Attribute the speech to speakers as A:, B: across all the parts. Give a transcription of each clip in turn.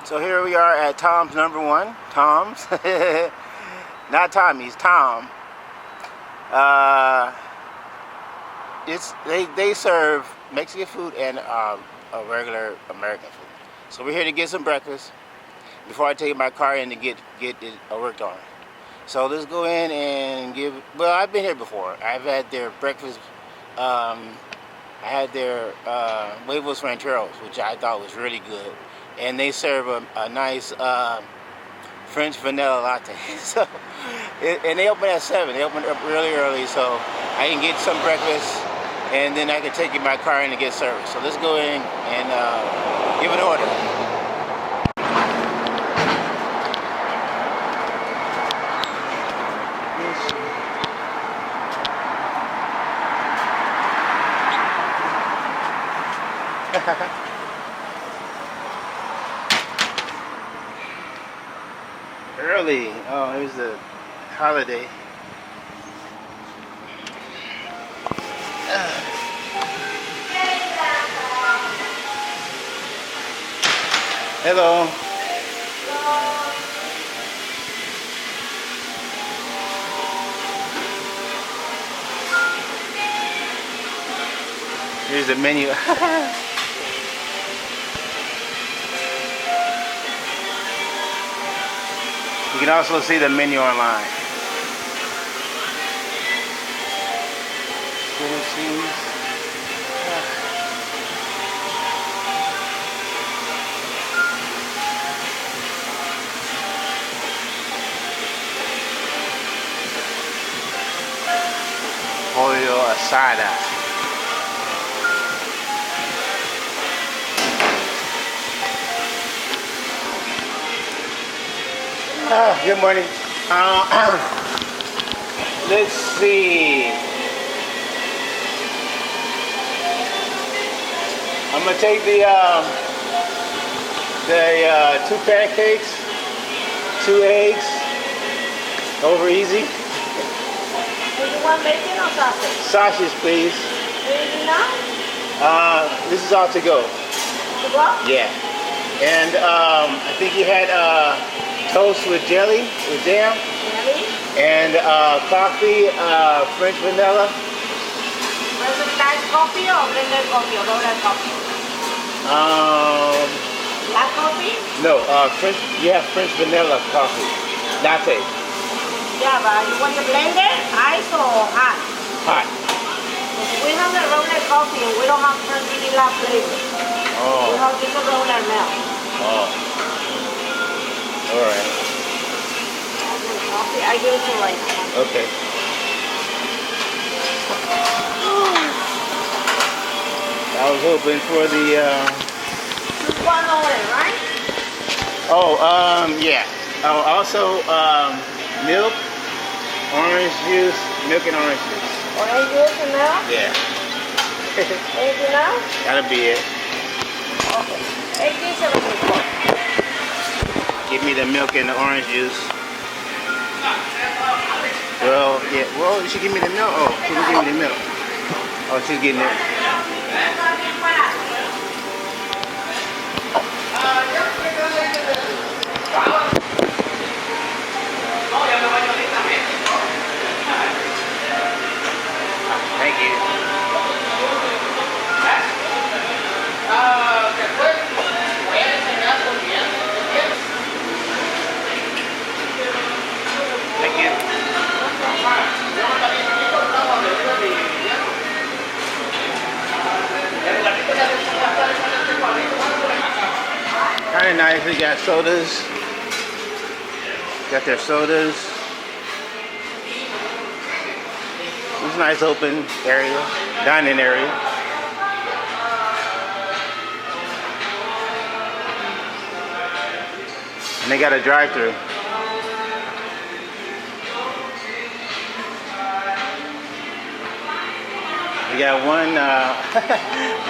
A: So here we are at Tom's number one. Tom's. Not Tommy's, Tom. They serve Mexican food and a regular American food. So we're here to get some breakfast before I take my car in to get it worked on. So let's go in and give. Well, I've been here before. I've had their breakfast. I had their huevos rancheros, which I thought was really good, and they serve a nice French vanilla latte. So, and they open at 7. They open up really early, so I can get some breakfast, and then I can take my car in and get service. So let's go in and give an order. Early. Oh, here's the holiday. Hello. Here's the menu. You can also see the menu online. Pollo asada. Good morning. Let's see. I'm gonna take the 2 pancakes, 2 eggs, over easy.
B: Do you want bacon or sausage?
A: Sausage, please.
B: Anything now?
A: This is all to go.
B: To go?
A: Yeah. And I think you had toast with jelly, with jam.
B: Jelly?
A: And coffee, French vanilla.
B: Pressurized coffee or blended coffee or rolled coffee? Black coffee?
A: No, French. You have French vanilla coffee, latte.
B: Yeah, but you want the blended, ice or hot?
A: Hot.
B: We have the rolled coffee and we don't have French vanilla flavor.
A: Oh.
B: We have just a rolled milk.
A: Oh. All right.
B: Coffee, I give it to like.
A: Okay. I was hoping for the.
B: Just one order, right?
A: Oh, yeah. Oh, also, milk, orange juice, milk and orange juice.
B: Orange juice and milk?
A: Yeah.
B: Anything else?
A: That'll be it.
B: Okay. 1874.
A: Give me the milk and the orange juice. Well, yeah. Well, you should give me the milk. Oh, she didn't give me the milk. Oh, she's getting it. Thank you. Thank you. Kind of nice. They got sodas. Got their sodas. It's a nice open area, dining area. And they got a drive-through. We got one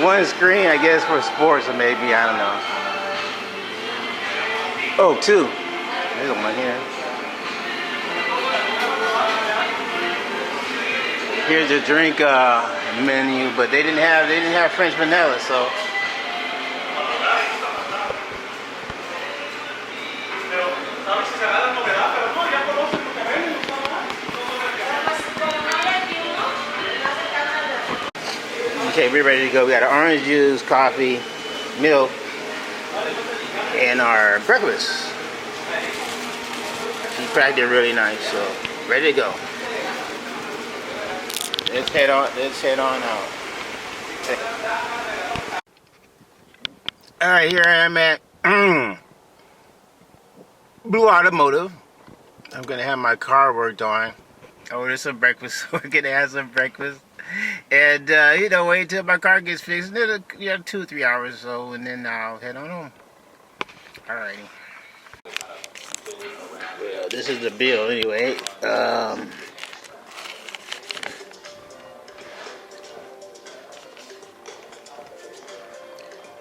A: one screen, I guess, for sports, or maybe, I don't know. Oh, 2. There's one here. Here's the drink menu, but they didn't have French vanilla, so Okay, we're ready to go. We got our orange juice, coffee, milk, and our breakfast. She cracked it really nice, so ready to go. Let's head on out. Alright, here I am at Blu Automotive. I'm gonna have my car worked on. Order some breakfast. We're gonna have some breakfast. And wait until my car gets fixed. Another 2 or 3 hours or so, and then I'll head on home. Alrighty. Well, this is the bill anyway.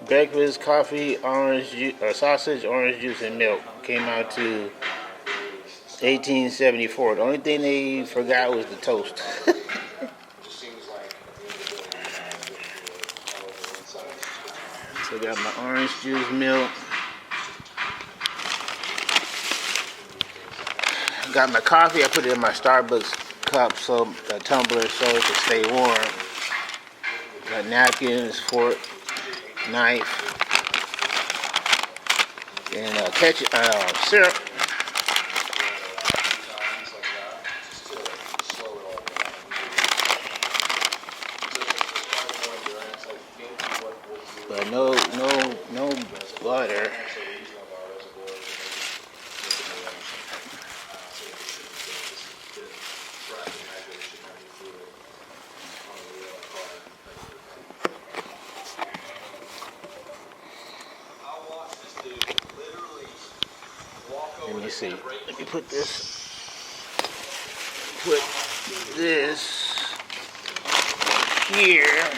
A: Breakfast, coffee, sausage, orange juice, and milk came out to $18.74. The only thing they forgot was the toast. So I got my orange juice, milk. Got my coffee. I put it in my Starbucks cup, so a tumbler, so it can stay warm. Got napkins, fork, knife, and ketchup, syrup. But no butter. Let me see. Let me put this here.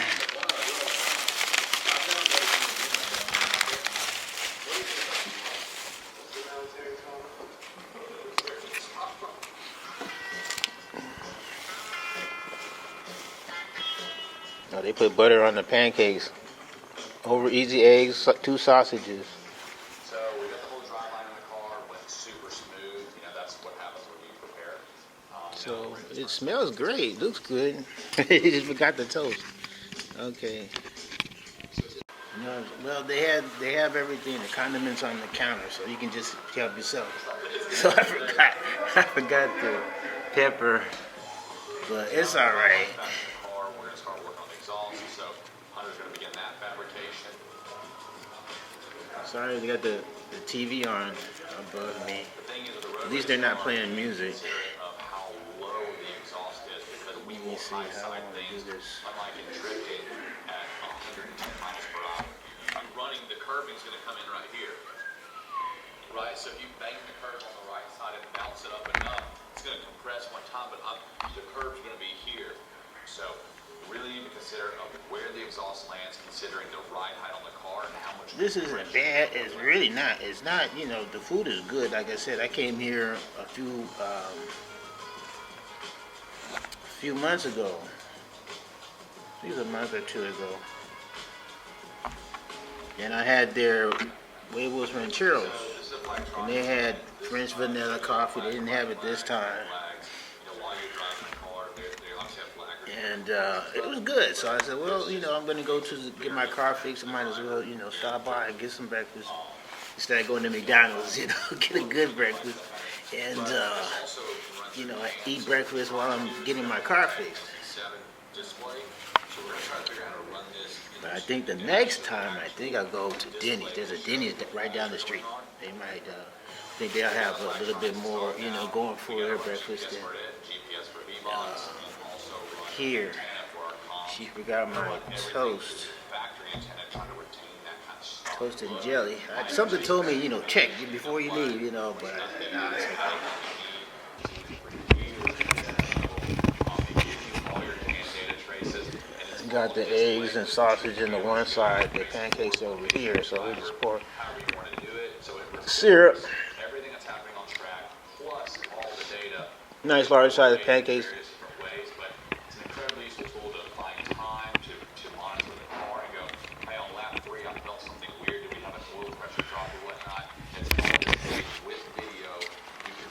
A: Oh, they put butter on the pancakes. Over easy eggs, 2 sausages.
C: So we got the whole dry line in the car, went super smooth. That's what happens when you prepare.
A: So it smells great, looks good. You just forgot the toast. Okay. No, well, they have everything, the condiments on the counter, so you can just help yourself. So I forgot the pepper, but it's all right.
C: We're gonna start working on the exhaust. So Hunter's gonna begin that fabrication.
A: Sorry, they got the TV on above me. At least they're not playing music.
C: Of how low the exhaust is, because we will high side things, unlike in drifting at 110 miles per hour. Running, the curbing's going to come in right here, right? So if you bang the curb on the right side and bounce it up and up, it's going to compress one time, but the curb's going to be here. So really need to consider where the exhaust lands, considering the ride height on the car and how much.
A: This isn't bad. It's really not. It's not. The food is good. Like I said, I came here a few months ago. I think it was a month or 2 ago. And I had their huevos rancheros, and they had French vanilla coffee. They didn't have it this time, and it was good. So I said, well, I'm going to go to get my car fixed. I might as well, stop by and get some breakfast instead of going to McDonald's. Get a good breakfast, and I eat breakfast while I'm getting my car fixed. But I think the next time, I'll go to Denny's. There's a Denny's right down the street. They might think they'll have a little bit more, going for their breakfast than here. She forgot my toast. Toast and jelly. Something told me, check before you leave, but nah, it's okay. Got the eggs and sausage in the one side, the pancakes over here, so we just pour syrup. Nice large size pancakes.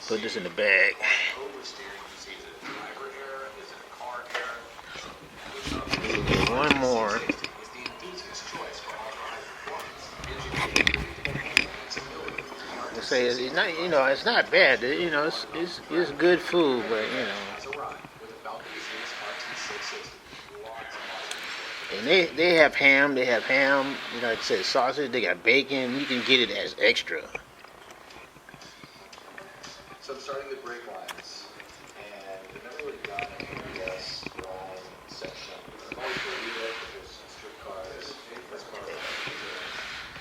A: Put this in the bag. one more. I say it's not, it's not bad. It's good food, but and they have ham. They have ham. Like I said, sausage. They got bacon. You can get it as extra.
C: So I'm starting the brake lines, and we've never really done an ABS line section. I've always believed it, but there's strip cars, this car,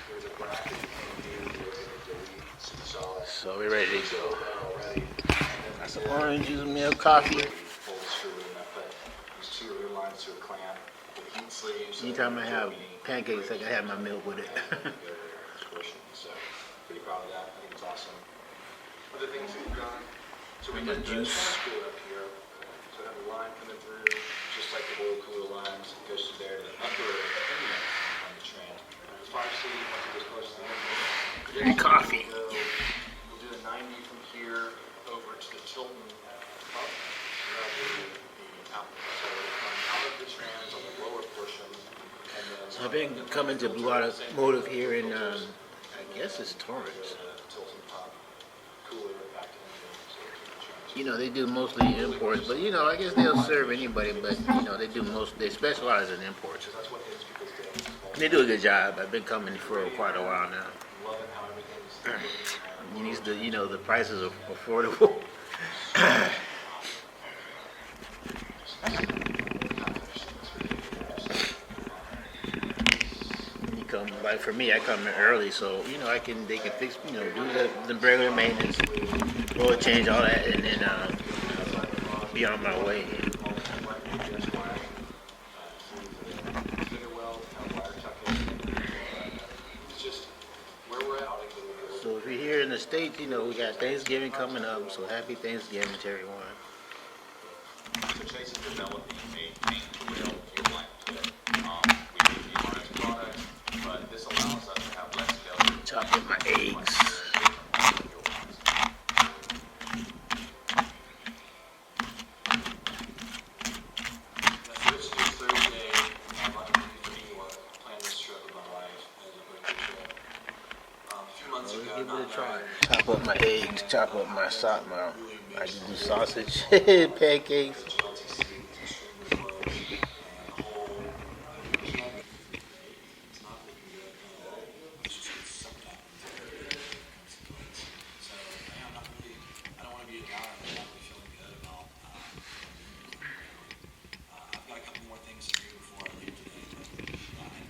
C: there's a bracket you can do, you're going to delete some solid.
A: So we're ready to go. Got some oranges, milk, coffee.
C: Pull the screw in, I put these two rear lines to a clamp, the heat sleeves.
A: Anytime I have pancakes, I can have my milk with it.
C: So pretty proud of that. I think it's awesome. Other things we've done, so we
A: My
C: did the
A: juice.
C: screw up here. So I have a line coming through, just like the oil cooler lines, it goes through there to the upper inlet on the tram. It's 5C, once it goes close to the inlet.
A: And coffee.
C: We'll do a 90 from here over to the Tilton pump. And that'll be the outlet. So it'll come out of the trams on the lower portion. And then
A: So I've been coming to Blu Automotive here in, I guess it's Torrance.
C: Tilton pump, cooler back to the engine. So
A: They do mostly imports, but I guess they'll serve anybody, but they specialize in imports.
C: that's what it is because
A: They do a good job. I've been coming for quite a while now.
C: loving how everything's
A: The prices are affordable. Like for me, I come in early, so they can fix, do the regular maintenance, oil change, all that, and then be on my way. So if you're here in the States, we got Thanksgiving coming up, so happy Thanksgiving to everyone.
C: So Chase is developing a paint to wheel fuel line kit. We use the RS product, but this allows us to have less failure.
A: Chop up my eggs.
C: This is Thursday. I'm on New York. Planned this trip with my wife as a birthday trip. A few months ago,
A: Give it a
C: not
A: try.
C: married.
A: Chop up my eggs, chop up my I can do sausage, pancakes.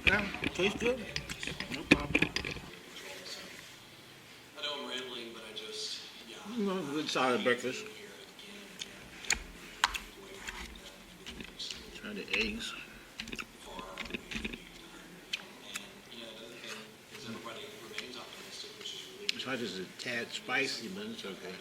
A: Yeah, tastes good. No problem.
C: I know I'm rambling, but I just,
A: Good solid breakfast. Try the eggs. It's hard as a tad spicy, but it's okay.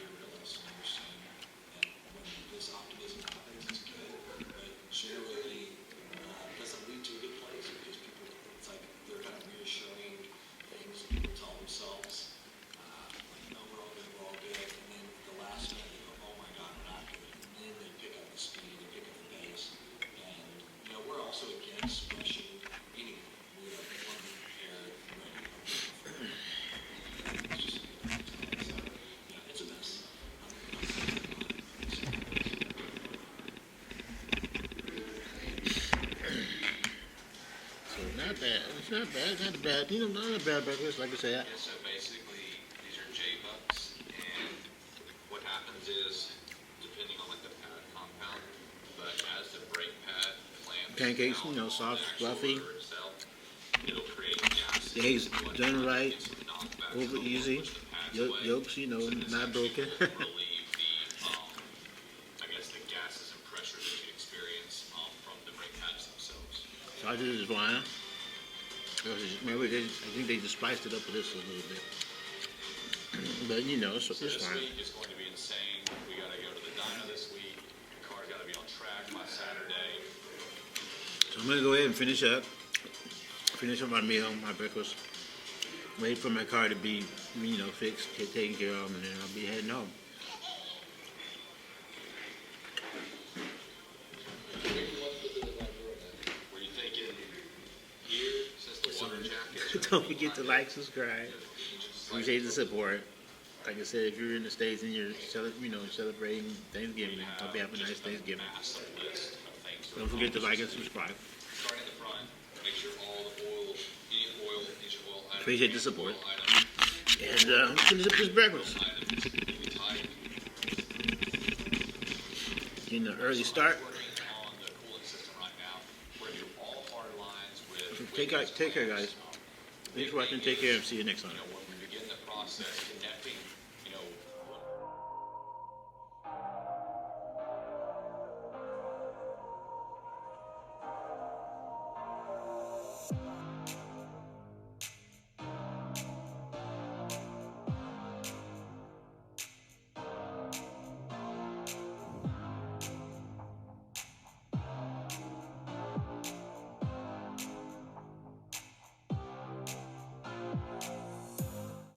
A: It's not bad. Not bad. Not a bad breakfast. Like I said.
C: So basically, these are J-bucks, and what happens is, depending on like the pad compound, but as the brake pad clamps
A: Pancakes,
C: down
A: soft,
C: on the
A: fluffy.
C: actual rotor itself, it'll create gas.
A: The eggs done right, over easy. Yolks, not broken.
C: Relieve the, I guess the gases and pressure that you experience from the brake pads themselves.
A: Sausage is fine. Maybe I think they just spiced it up with this a little bit. But it's
C: So this
A: fine.
C: week is going to be insane. We got to go to the dyno this week. The car's got to be on track by Saturday.
A: So I'm gonna go ahead and finish up my meal, my breakfast. Wait for my car to be, fixed, get taken care of, and then I'll be heading home.
C: Were you thinking
A: Don't forget to like, subscribe. Appreciate the support. Like I said, if you're in the States and you're celebrating Thanksgiving, hope you have a nice Thanksgiving. Don't forget to like and subscribe. Appreciate the support. And finish up this breakfast. Getting an early start. Take care, guys. Thanks for watching. Take care and see you next time.